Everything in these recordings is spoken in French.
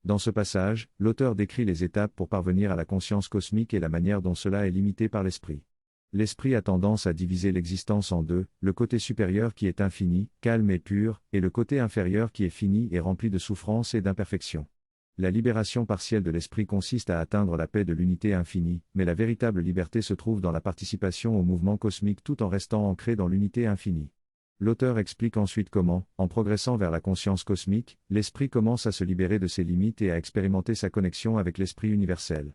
Dans ce passage, l'auteur décrit les étapes pour parvenir à la conscience cosmique et la manière dont cela est limité par l'esprit. L'esprit a tendance à diviser l'existence en deux, le côté supérieur qui est infini, calme et pur, et le côté inférieur qui est fini et rempli de souffrance et d'imperfection. La libération partielle de l'esprit consiste à atteindre la paix de l'unité infinie, mais la véritable liberté se trouve dans la participation au mouvement cosmique tout en restant ancré dans l'unité infinie. L'auteur explique ensuite comment, en progressant vers la conscience cosmique, l'esprit commence à se libérer de ses limites et à expérimenter sa connexion avec l'esprit universel.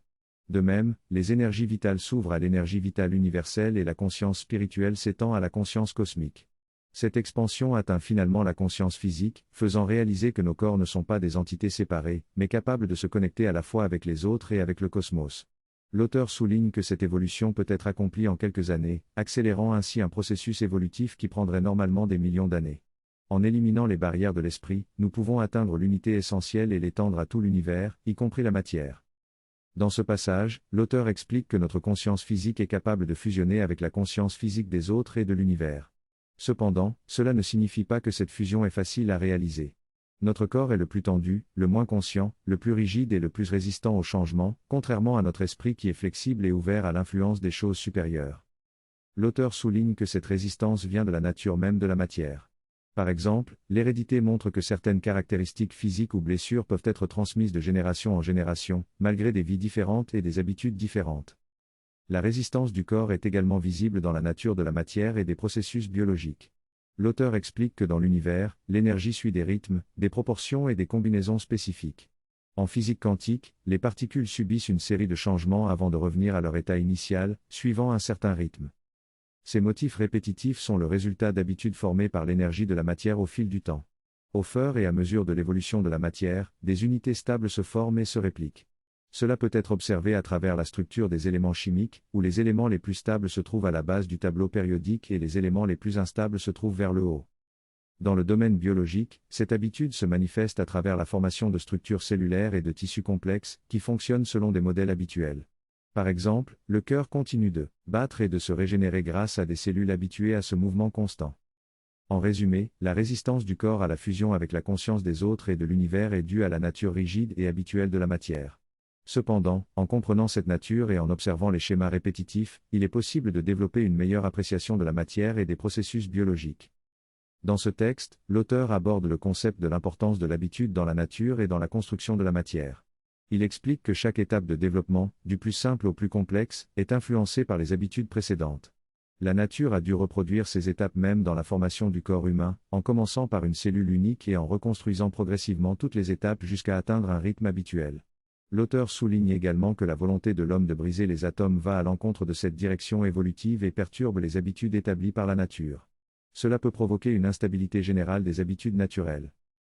De même, les énergies vitales s'ouvrent à l'énergie vitale universelle et la conscience spirituelle s'étend à la conscience cosmique. Cette expansion atteint finalement la conscience physique, faisant réaliser que nos corps ne sont pas des entités séparées, mais capables de se connecter à la fois avec les autres et avec le cosmos. L'auteur souligne que cette évolution peut être accomplie en quelques années, accélérant ainsi un processus évolutif qui prendrait normalement des millions d'années. En éliminant les barrières de l'esprit, nous pouvons atteindre l'unité essentielle et l'étendre à tout l'univers, y compris la matière. Dans ce passage, l'auteur explique que notre conscience physique est capable de fusionner avec la conscience physique des autres et de l'univers. Cependant, cela ne signifie pas que cette fusion est facile à réaliser. Notre corps est le plus tendu, le moins conscient, le plus rigide et le plus résistant au changement, contrairement à notre esprit qui est flexible et ouvert à l'influence des choses supérieures. L'auteur souligne que cette résistance vient de la nature même de la matière. Par exemple, l'hérédité montre que certaines caractéristiques physiques ou blessures peuvent être transmises de génération en génération, malgré des vies différentes et des habitudes différentes. La résistance du corps est également visible dans la nature de la matière et des processus biologiques. L'auteur explique que dans l'univers, l'énergie suit des rythmes, des proportions et des combinaisons spécifiques. En physique quantique, les particules subissent une série de changements avant de revenir à leur état initial, suivant un certain rythme. Ces motifs répétitifs sont le résultat d'habitudes formées par l'énergie de la matière au fil du temps. Au fur et à mesure de l'évolution de la matière, des unités stables se forment et se répliquent. Cela peut être observé à travers la structure des éléments chimiques, où les éléments les plus stables se trouvent à la base du tableau périodique et les éléments les plus instables se trouvent vers le haut. Dans le domaine biologique, cette habitude se manifeste à travers la formation de structures cellulaires et de tissus complexes, qui fonctionnent selon des modèles habituels. Par exemple, le cœur continue de battre et de se régénérer grâce à des cellules habituées à ce mouvement constant. En résumé, la résistance du corps à la fusion avec la conscience des autres et de l'univers est due à la nature rigide et habituelle de la matière. Cependant, en comprenant cette nature et en observant les schémas répétitifs, il est possible de développer une meilleure appréciation de la matière et des processus biologiques. Dans ce texte, l'auteur aborde le concept de l'importance de l'habitude dans la nature et dans la construction de la matière. Il explique que chaque étape de développement, du plus simple au plus complexe, est influencée par les habitudes précédentes. La nature a dû reproduire ces étapes même dans la formation du corps humain, en commençant par une cellule unique et en reconstruisant progressivement toutes les étapes jusqu'à atteindre un rythme habituel. L'auteur souligne également que la volonté de l'homme de briser les atomes va à l'encontre de cette direction évolutive et perturbe les habitudes établies par la nature. Cela peut provoquer une instabilité générale des habitudes naturelles.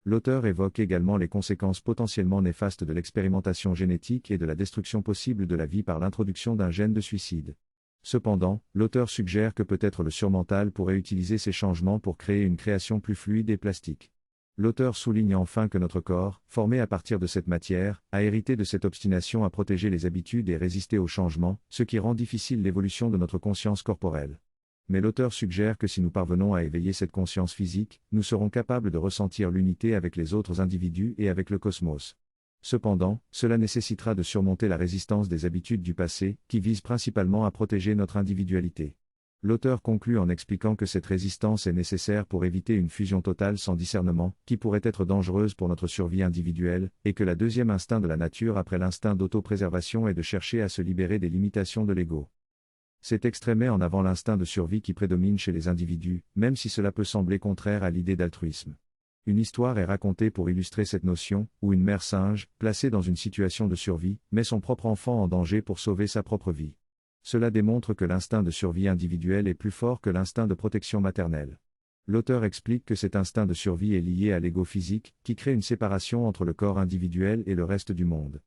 L'auteur évoque également les conséquences potentiellement néfastes de l'expérimentation génétique et de la destruction possible de la vie par l'introduction d'un gène de suicide. Cependant, l'auteur suggère que peut-être le surmental pourrait utiliser ces changements pour créer une création plus fluide et plastique. L'auteur souligne enfin que notre corps, formé à partir de cette matière, a hérité de cette obstination à protéger les habitudes et résister aux changements, ce qui rend difficile l'évolution de notre conscience corporelle. Mais l'auteur suggère que si nous parvenons à éveiller cette conscience physique, nous serons capables de ressentir l'unité avec les autres individus et avec le cosmos. Cependant, cela nécessitera de surmonter la résistance des habitudes du passé, qui visent principalement à protéger notre individualité. L'auteur conclut en expliquant que cette résistance est nécessaire pour éviter une fusion totale sans discernement, qui pourrait être dangereuse pour notre survie individuelle, et que la deuxième instinct de la nature après l'instinct d'autopréservation est de chercher à se libérer des limitations de l'ego. Cet extrait met en avant l'instinct de survie qui prédomine chez les individus, même si cela peut sembler contraire à l'idée d'altruisme. Une histoire est racontée pour illustrer cette notion, où une mère singe, placée dans une situation de survie, met son propre enfant en danger pour sauver sa propre vie. Cela démontre que l'instinct de survie individuel est plus fort que l'instinct de protection maternelle. L'auteur explique que cet instinct de survie est lié à l'ego physique, qui crée une séparation entre le corps individuel et le reste du monde.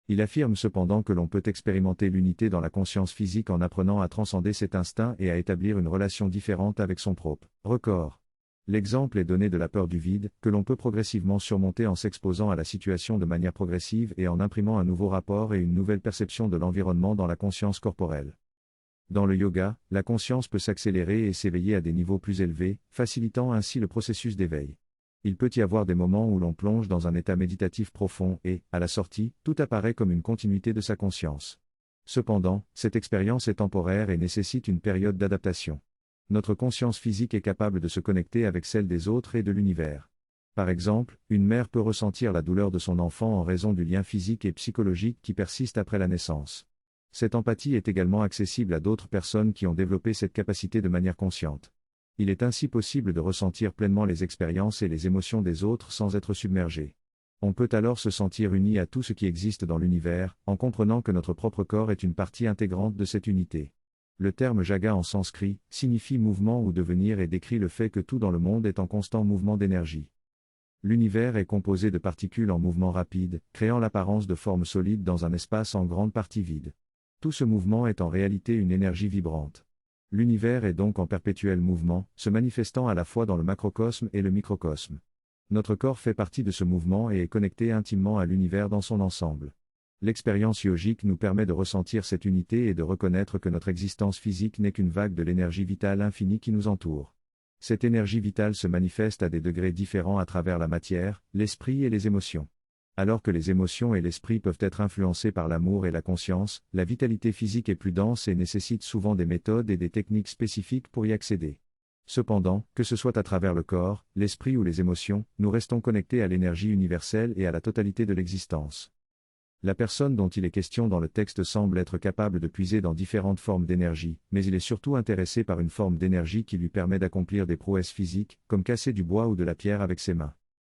Il affirme cependant que l'on peut expérimenter l'unité dans la conscience physique en apprenant à transcender cet instinct et à établir une relation différente avec son propre corps. L'exemple est donné de la peur du vide, que l'on peut progressivement surmonter en s'exposant à la situation de manière progressive et en imprimant un nouveau rapport et une nouvelle perception de l'environnement dans la conscience corporelle. Dans le yoga, la conscience peut s'accélérer et s'éveiller à des niveaux plus élevés, facilitant ainsi le processus d'éveil. Il peut y avoir des moments où l'on plonge dans un état méditatif profond et, à la sortie, tout apparaît comme une continuité de sa conscience. Cependant, cette expérience est temporaire et nécessite une période d'adaptation. Notre conscience physique est capable de se connecter avec celle des autres et de l'univers. Par exemple, une mère peut ressentir la douleur de son enfant en raison du lien physique et psychologique qui persiste après la naissance. Cette empathie est également accessible à d'autres personnes qui ont développé cette capacité de manière consciente. Il est ainsi possible de ressentir pleinement les expériences et les émotions des autres sans être submergé. On peut alors se sentir uni à tout ce qui existe dans l'univers, en comprenant que notre propre corps est une partie intégrante de cette unité. Le terme jaga en sanskrit signifie mouvement ou devenir et décrit le fait que tout dans le monde est en constant mouvement d'énergie. L'univers est composé de particules en mouvement rapide, créant l'apparence de formes solides dans un espace en grande partie vide. Tout ce mouvement est en réalité une énergie vibrante. L'univers est donc en perpétuel mouvement, se manifestant à la fois dans le macrocosme et le microcosme. Notre corps fait partie de ce mouvement et est connecté intimement à l'univers dans son ensemble. L'expérience yogique nous permet de ressentir cette unité et de reconnaître que notre existence physique n'est qu'une vague de l'énergie vitale infinie qui nous entoure. Cette énergie vitale se manifeste à des degrés différents à travers la matière, l'esprit et les émotions. Alors que les émotions et l'esprit peuvent être influencés par l'amour et la conscience, la vitalité physique est plus dense et nécessite souvent des méthodes et des techniques spécifiques pour y accéder. Cependant, que ce soit à travers le corps, l'esprit ou les émotions, nous restons connectés à l'énergie universelle et à la totalité de l'existence. La personne dont il est question dans le texte semble être capable de puiser dans différentes formes d'énergie, mais il est surtout intéressé par une forme d'énergie qui lui permet d'accomplir des prouesses physiques, comme casser du bois ou de la pierre avec ses mains.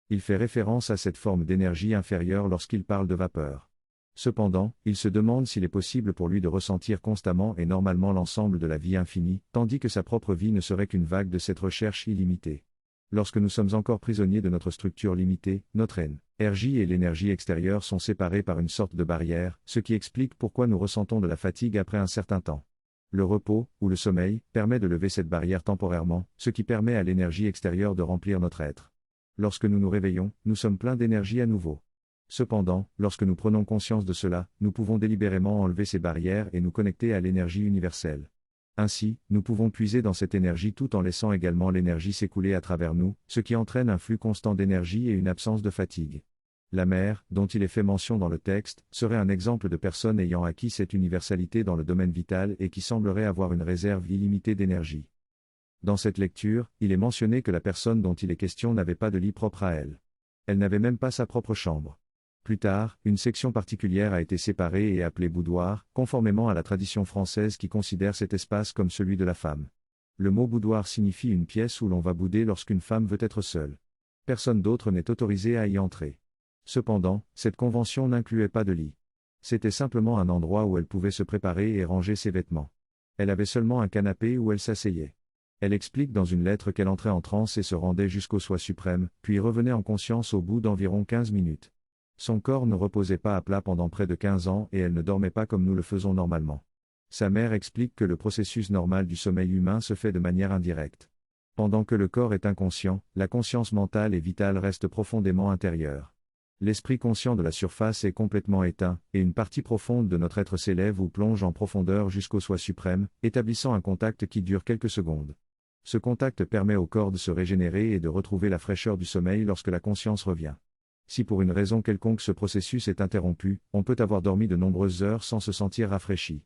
Il fait référence à cette forme d'énergie inférieure lorsqu'il parle de vapeur. Cependant, il se demande s'il est possible pour lui de ressentir constamment et normalement l'ensemble de la vie infinie, tandis que sa propre vie ne serait qu'une vague de cette recherche illimitée. Lorsque nous sommes encore prisonniers de notre structure limitée, notre énergie et l'énergie extérieure sont séparées par une sorte de barrière, ce qui explique pourquoi nous ressentons de la fatigue après un certain temps. Le repos, ou le sommeil, permet de lever cette barrière temporairement, ce qui permet à l'énergie extérieure de remplir notre être. Lorsque nous nous réveillons, nous sommes pleins d'énergie à nouveau. Cependant, lorsque nous prenons conscience de cela, nous pouvons délibérément enlever ces barrières et nous connecter à l'énergie universelle. Ainsi, nous pouvons puiser dans cette énergie tout en laissant également l'énergie s'écouler à travers nous, ce qui entraîne un flux constant d'énergie et une absence de fatigue. La mer, dont il est fait mention dans le texte, serait un exemple de personne ayant acquis cette universalité dans le domaine vital et qui semblerait avoir une réserve illimitée d'énergie. Dans cette lecture, il est mentionné que la personne dont il est question n'avait pas de lit propre à elle. Elle n'avait même pas sa propre chambre. Plus tard, une section particulière a été séparée et appelée boudoir, conformément à la tradition française qui considère cet espace comme celui de la femme. Le mot boudoir signifie une pièce où l'on va bouder lorsqu'une femme veut être seule. Personne d'autre n'est autorisé à y entrer. Cependant, cette convention n'incluait pas de lit. C'était simplement un endroit où elle pouvait se préparer et ranger ses vêtements. Elle avait seulement un canapé où elle s'asseyait. Elle explique dans une lettre qu'elle entrait en transe et se rendait jusqu'au soi suprême, puis revenait en conscience au bout d'environ 15 minutes. Son corps ne reposait pas à plat pendant près de 15 ans et elle ne dormait pas comme nous le faisons normalement. Sa mère explique que le processus normal du sommeil humain se fait de manière indirecte. Pendant que le corps est inconscient, la conscience mentale et vitale reste profondément intérieure. L'esprit conscient de la surface est complètement éteint, et une partie profonde de notre être s'élève ou plonge en profondeur jusqu'au soi suprême, établissant un contact qui dure quelques secondes. Ce contact permet au corps de se régénérer et de retrouver la fraîcheur du sommeil lorsque la conscience revient. Si pour une raison quelconque ce processus est interrompu, on peut avoir dormi de nombreuses heures sans se sentir rafraîchi.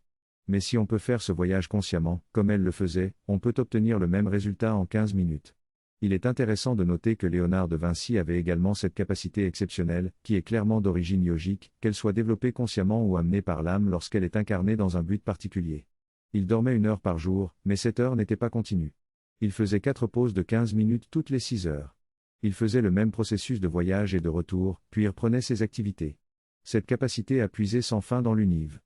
Mais si on peut faire ce voyage consciemment, comme elle le faisait, on peut obtenir le même résultat en 15 minutes. Il est intéressant de noter que Léonard de Vinci avait également cette capacité exceptionnelle, qui est clairement d'origine yogique, qu'elle soit développée consciemment ou amenée par l'âme lorsqu'elle est incarnée dans un but particulier. Il dormait 1 heure par jour, mais cette heure n'était pas continue. Il faisait 4 pauses de 15 minutes toutes les 6 heures. Il faisait le même processus de voyage et de retour, puis reprenait ses activités. Cette capacité à puiser sans fin dans l'univers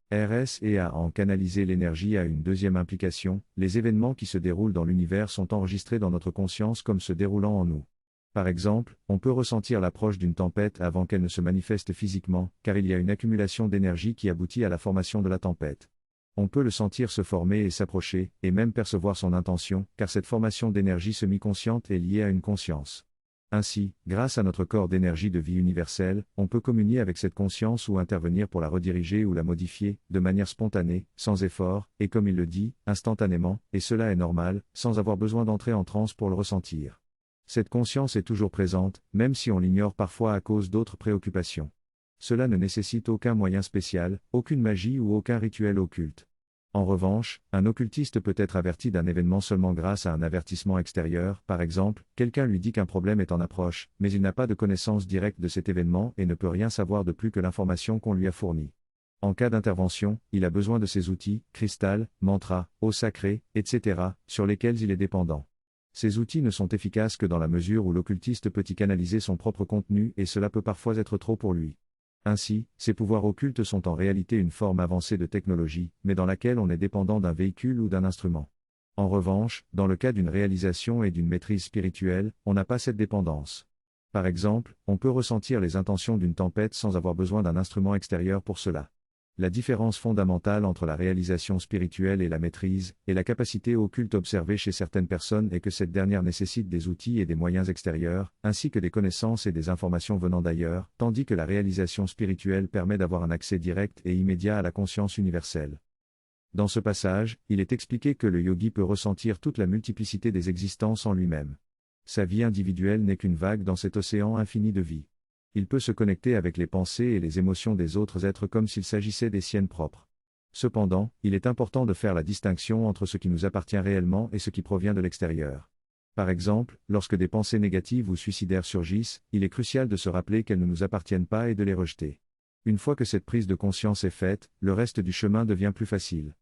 et à en canaliser l'énergie a une deuxième implication, les événements qui se déroulent dans l'univers sont enregistrés dans notre conscience comme se déroulant en nous. Par exemple, on peut ressentir l'approche d'une tempête avant qu'elle ne se manifeste physiquement, car il y a une accumulation d'énergie qui aboutit à la formation de la tempête. On peut le sentir se former et s'approcher, et même percevoir son intention, car cette formation d'énergie semi-consciente est liée à une conscience. Ainsi, grâce à notre corps d'énergie de vie universelle, on peut communier avec cette conscience ou intervenir pour la rediriger ou la modifier, de manière spontanée, sans effort, et comme il le dit, instantanément, et cela est normal, sans avoir besoin d'entrer en transe pour le ressentir. Cette conscience est toujours présente, même si on l'ignore parfois à cause d'autres préoccupations. Cela ne nécessite aucun moyen spécial, aucune magie ou aucun rituel occulte. En revanche, un occultiste peut être averti d'un événement seulement grâce à un avertissement extérieur, par exemple, quelqu'un lui dit qu'un problème est en approche, mais il n'a pas de connaissance directe de cet événement et ne peut rien savoir de plus que l'information qu'on lui a fournie. En cas d'intervention, il a besoin de ces outils, cristal, mantra, eau sacrée, etc., sur lesquels il est dépendant. Ces outils ne sont efficaces que dans la mesure où l'occultiste peut y canaliser son propre contenu et cela peut parfois être trop pour lui. Ainsi, ces pouvoirs occultes sont en réalité une forme avancée de technologie, mais dans laquelle on est dépendant d'un véhicule ou d'un instrument. En revanche, dans le cas d'une réalisation et d'une maîtrise spirituelle, on n'a pas cette dépendance. Par exemple, on peut ressentir les intentions d'une tempête sans avoir besoin d'un instrument extérieur pour cela. La différence fondamentale entre la réalisation spirituelle et la maîtrise, et la capacité occulte observée chez certaines personnes est que cette dernière nécessite des outils et des moyens extérieurs, ainsi que des connaissances et des informations venant d'ailleurs, tandis que la réalisation spirituelle permet d'avoir un accès direct et immédiat à la conscience universelle. Dans ce passage, il est expliqué que le yogi peut ressentir toute la multiplicité des existences en lui-même. Sa vie individuelle n'est qu'une vague dans cet océan infini de vie. Il peut se connecter avec les pensées et les émotions des autres êtres comme s'il s'agissait des siennes propres. Cependant, il est important de faire la distinction entre ce qui nous appartient réellement et ce qui provient de l'extérieur. Par exemple, lorsque des pensées négatives ou suicidaires surgissent, il est crucial de se rappeler qu'elles ne nous appartiennent pas et de les rejeter. Une fois que cette prise de conscience est faite, le reste du chemin devient plus facile.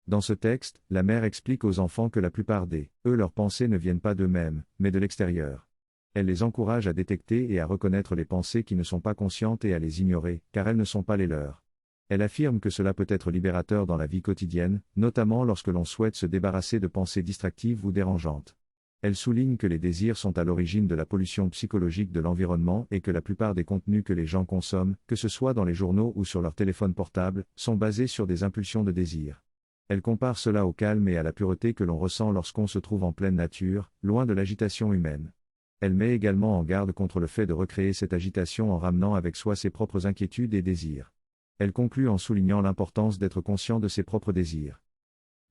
Dans ce texte, la mère explique aux enfants que la plupart leurs pensées ne viennent pas d'eux-mêmes, mais de l'extérieur. Elle les encourage à détecter et à reconnaître les pensées qui ne sont pas conscientes et à les ignorer, car elles ne sont pas les leurs. Elle affirme que cela peut être libérateur dans la vie quotidienne, notamment lorsque l'on souhaite se débarrasser de pensées distractives ou dérangeantes. Elle souligne que les désirs sont à l'origine de la pollution psychologique de l'environnement et que la plupart des contenus que les gens consomment, que ce soit dans les journaux ou sur leur téléphone portable, sont basés sur des impulsions de désir. Elle compare cela au calme et à la pureté que l'on ressent lorsqu'on se trouve en pleine nature, loin de l'agitation humaine. Elle met également en garde contre le fait de recréer cette agitation en ramenant avec soi ses propres inquiétudes et désirs. Elle conclut en soulignant l'importance d'être conscient de ses propres désirs.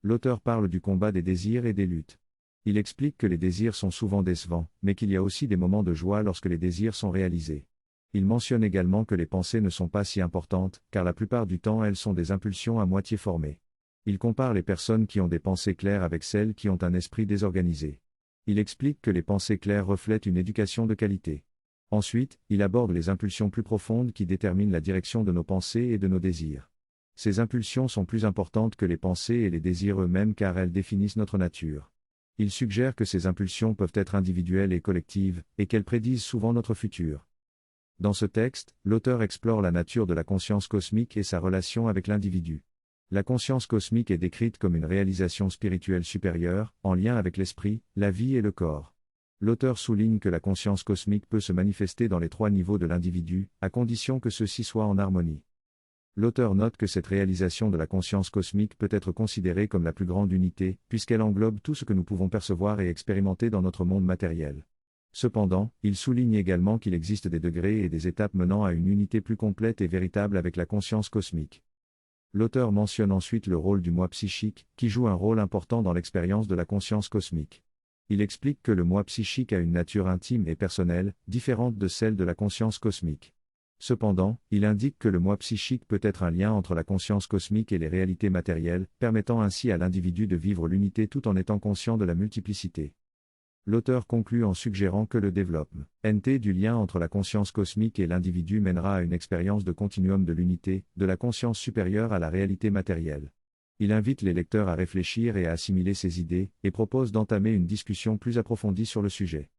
L'auteur parle du combat des désirs et des luttes. Il explique que les désirs sont souvent décevants, mais qu'il y a aussi des moments de joie lorsque les désirs sont réalisés. Il mentionne également que les pensées ne sont pas si importantes, car la plupart du temps elles sont des impulsions à moitié formées. Il compare les personnes qui ont des pensées claires avec celles qui ont un esprit désorganisé. Il explique que les pensées claires reflètent une éducation de qualité. Ensuite, il aborde les impulsions plus profondes qui déterminent la direction de nos pensées et de nos désirs. Ces impulsions sont plus importantes que les pensées et les désirs eux-mêmes car elles définissent notre nature. Il suggère que ces impulsions peuvent être individuelles et collectives, et qu'elles prédisent souvent notre futur. Dans ce texte, l'auteur explore la nature de la conscience cosmique et sa relation avec l'individu. La conscience cosmique est décrite comme une réalisation spirituelle supérieure, en lien avec l'esprit, la vie et le corps. L'auteur souligne que la conscience cosmique peut se manifester dans les 3 niveaux de l'individu, à condition que ceux-ci soient en harmonie. L'auteur note que cette réalisation de la conscience cosmique peut être considérée comme la plus grande unité, puisqu'elle englobe tout ce que nous pouvons percevoir et expérimenter dans notre monde matériel. Cependant, il souligne également qu'il existe des degrés et des étapes menant à une unité plus complète et véritable avec la conscience cosmique. L'auteur mentionne ensuite le rôle du moi psychique, qui joue un rôle important dans l'expérience de la conscience cosmique. Il explique que le moi psychique a une nature intime et personnelle, différente de celle de la conscience cosmique. Cependant, il indique que le moi psychique peut être un lien entre la conscience cosmique et les réalités matérielles, permettant ainsi à l'individu de vivre l'unité tout en étant conscient de la multiplicité. L'auteur conclut en suggérant que le développement du lien entre la conscience cosmique et l'individu mènera à une expérience de continuum de l'unité, de la conscience supérieure à la réalité matérielle. Il invite les lecteurs à réfléchir et à assimiler ces idées, et propose d'entamer une discussion plus approfondie sur le sujet.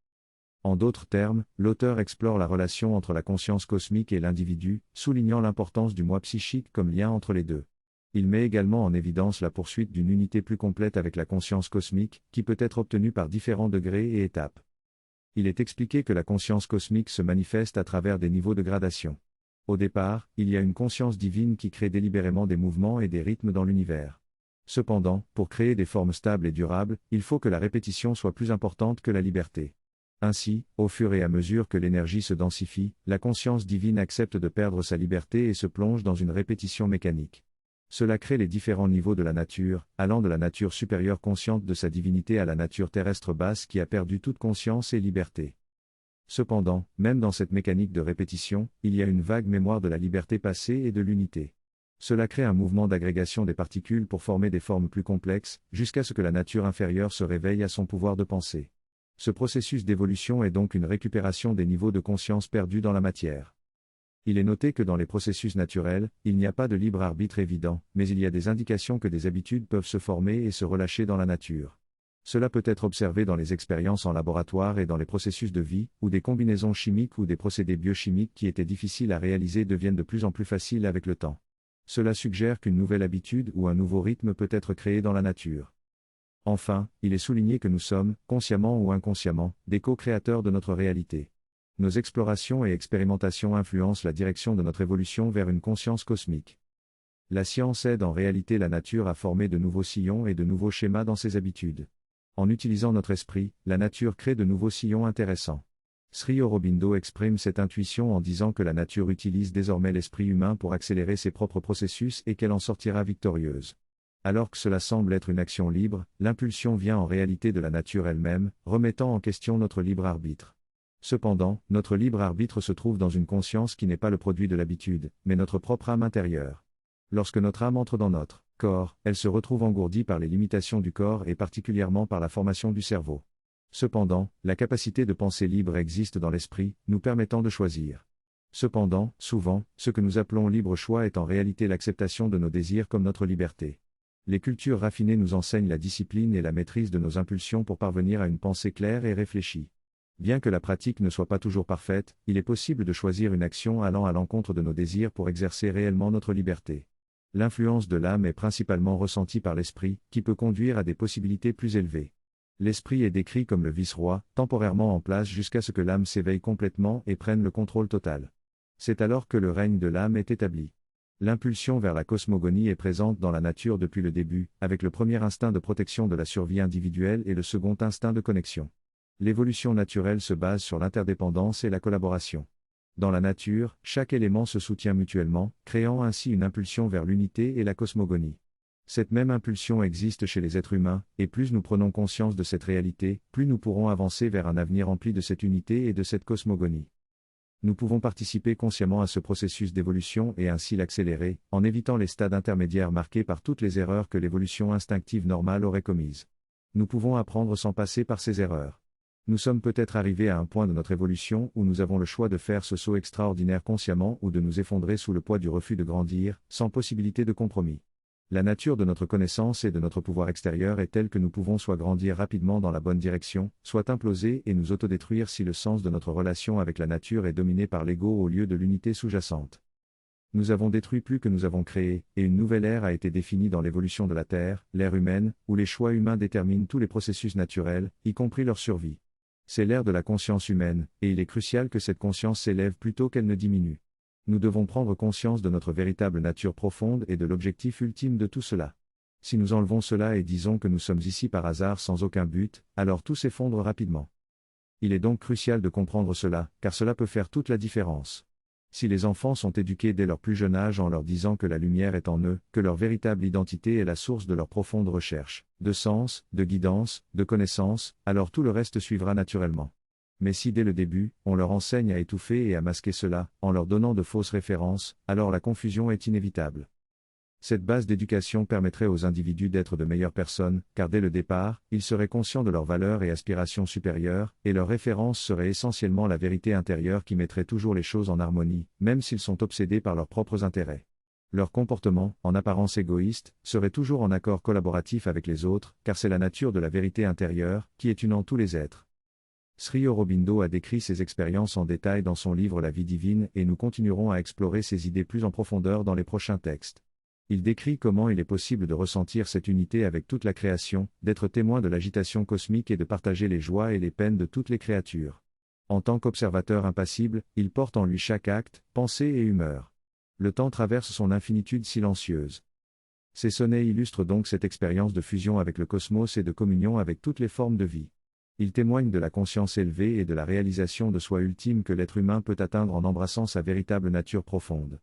En d'autres termes, l'auteur explore la relation entre la conscience cosmique et l'individu, soulignant l'importance du moi psychique comme lien entre les deux. Il met également en évidence la poursuite d'une unité plus complète avec la conscience cosmique, qui peut être obtenue par différents degrés et étapes. Il est expliqué que la conscience cosmique se manifeste à travers des niveaux de gradation. Au départ, il y a une conscience divine qui crée délibérément des mouvements et des rythmes dans l'univers. Cependant, pour créer des formes stables et durables, il faut que la répétition soit plus importante que la liberté. Ainsi, au fur et à mesure que l'énergie se densifie, la conscience divine accepte de perdre sa liberté et se plonge dans une répétition mécanique. Cela crée les différents niveaux de la nature, allant de la nature supérieure consciente de sa divinité à la nature terrestre basse qui a perdu toute conscience et liberté. Cependant, même dans cette mécanique de répétition, il y a une vague mémoire de la liberté passée et de l'unité. Cela crée un mouvement d'agrégation des particules pour former des formes plus complexes, jusqu'à ce que la nature inférieure se réveille à son pouvoir de pensée. Ce processus d'évolution est donc une récupération des niveaux de conscience perdus dans la matière. Il est noté que dans les processus naturels, il n'y a pas de libre arbitre évident, mais il y a des indications que des habitudes peuvent se former et se relâcher dans la nature. Cela peut être observé dans les expériences en laboratoire et dans les processus de vie, où des combinaisons chimiques ou des procédés biochimiques qui étaient difficiles à réaliser deviennent de plus en plus faciles avec le temps. Cela suggère qu'une nouvelle habitude ou un nouveau rythme peut être créé dans la nature. Enfin, il est souligné que nous sommes, consciemment ou inconsciemment, des co-créateurs de notre réalité. Nos explorations et expérimentations influencent la direction de notre évolution vers une conscience cosmique. La science aide en réalité la nature à former de nouveaux sillons et de nouveaux schémas dans ses habitudes. En utilisant notre esprit, la nature crée de nouveaux sillons intéressants. Sri Aurobindo exprime cette intuition en disant que la nature utilise désormais l'esprit humain pour accélérer ses propres processus et qu'elle en sortira victorieuse. Alors que cela semble être une action libre, l'impulsion vient en réalité de la nature elle-même, remettant en question notre libre arbitre. Cependant, notre libre arbitre se trouve dans une conscience qui n'est pas le produit de l'habitude, mais notre propre âme intérieure. Lorsque notre âme entre dans notre corps, elle se retrouve engourdie par les limitations du corps et particulièrement par la formation du cerveau. Cependant, la capacité de pensée libre existe dans l'esprit, nous permettant de choisir. Cependant, souvent, ce que nous appelons libre choix est en réalité l'acceptation de nos désirs comme notre liberté. Les cultures raffinées nous enseignent la discipline et la maîtrise de nos impulsions pour parvenir à une pensée claire et réfléchie. Bien que la pratique ne soit pas toujours parfaite, il est possible de choisir une action allant à l'encontre de nos désirs pour exercer réellement notre liberté. L'influence de l'âme est principalement ressentie par l'esprit, qui peut conduire à des possibilités plus élevées. L'esprit est décrit comme le vice-roi, temporairement en place jusqu'à ce que l'âme s'éveille complètement et prenne le contrôle total. C'est alors que le règne de l'âme est établi. L'impulsion vers la cosmogonie est présente dans la nature depuis le début, avec le premier instinct de protection de la survie individuelle et le second instinct de connexion. L'évolution naturelle se base sur l'interdépendance et la collaboration. Dans la nature, chaque élément se soutient mutuellement, créant ainsi une impulsion vers l'unité et la cosmogonie. Cette même impulsion existe chez les êtres humains, et plus nous prenons conscience de cette réalité, plus nous pourrons avancer vers un avenir rempli de cette unité et de cette cosmogonie. Nous pouvons participer consciemment à ce processus d'évolution et ainsi l'accélérer, en évitant les stades intermédiaires marqués par toutes les erreurs que l'évolution instinctive normale aurait commises. Nous pouvons apprendre sans passer par ces erreurs. Nous sommes peut-être arrivés à un point de notre évolution où nous avons le choix de faire ce saut extraordinaire consciemment ou de nous effondrer sous le poids du refus de grandir, sans possibilité de compromis. La nature de notre connaissance et de notre pouvoir extérieur est telle que nous pouvons soit grandir rapidement dans la bonne direction, soit imploser et nous autodétruire si le sens de notre relation avec la nature est dominé par l'ego au lieu de l'unité sous-jacente. Nous avons détruit plus que nous avons créé, et une nouvelle ère a été définie dans l'évolution de la Terre, l'ère humaine, où les choix humains déterminent tous les processus naturels, y compris leur survie. C'est l'ère de la conscience humaine, et il est crucial que cette conscience s'élève plutôt qu'elle ne diminue. Nous devons prendre conscience de notre véritable nature profonde et de l'objectif ultime de tout cela. Si nous enlevons cela et disons que nous sommes ici par hasard sans aucun but, alors tout s'effondre rapidement. Il est donc crucial de comprendre cela, car cela peut faire toute la différence. Si les enfants sont éduqués dès leur plus jeune âge en leur disant que la lumière est en eux, que leur véritable identité est la source de leur profonde recherche, de sens, de guidance, de connaissance, alors tout le reste suivra naturellement. Mais si dès le début, on leur enseigne à étouffer et à masquer cela, en leur donnant de fausses références, alors la confusion est inévitable. Cette base d'éducation permettrait aux individus d'être de meilleures personnes, car dès le départ, ils seraient conscients de leurs valeurs et aspirations supérieures, et leur référence serait essentiellement la vérité intérieure qui mettrait toujours les choses en harmonie, même s'ils sont obsédés par leurs propres intérêts. Leur comportement, en apparence égoïste, serait toujours en accord collaboratif avec les autres, car c'est la nature de la vérité intérieure, qui est unant tous les êtres. Sri Aurobindo a décrit ses expériences en détail dans son livre La vie divine et nous continuerons à explorer ces idées plus en profondeur dans les prochains textes. Il décrit comment il est possible de ressentir cette unité avec toute la création, d'être témoin de l'agitation cosmique et de partager les joies et les peines de toutes les créatures. En tant qu'observateur impassible, il porte en lui chaque acte, pensée et humeur. Le temps traverse son infinitude silencieuse. Ces sonnets illustrent donc cette expérience de fusion avec le cosmos et de communion avec toutes les formes de vie. Ils témoignent de la conscience élevée et de la réalisation de soi ultime que l'être humain peut atteindre en embrassant sa véritable nature profonde.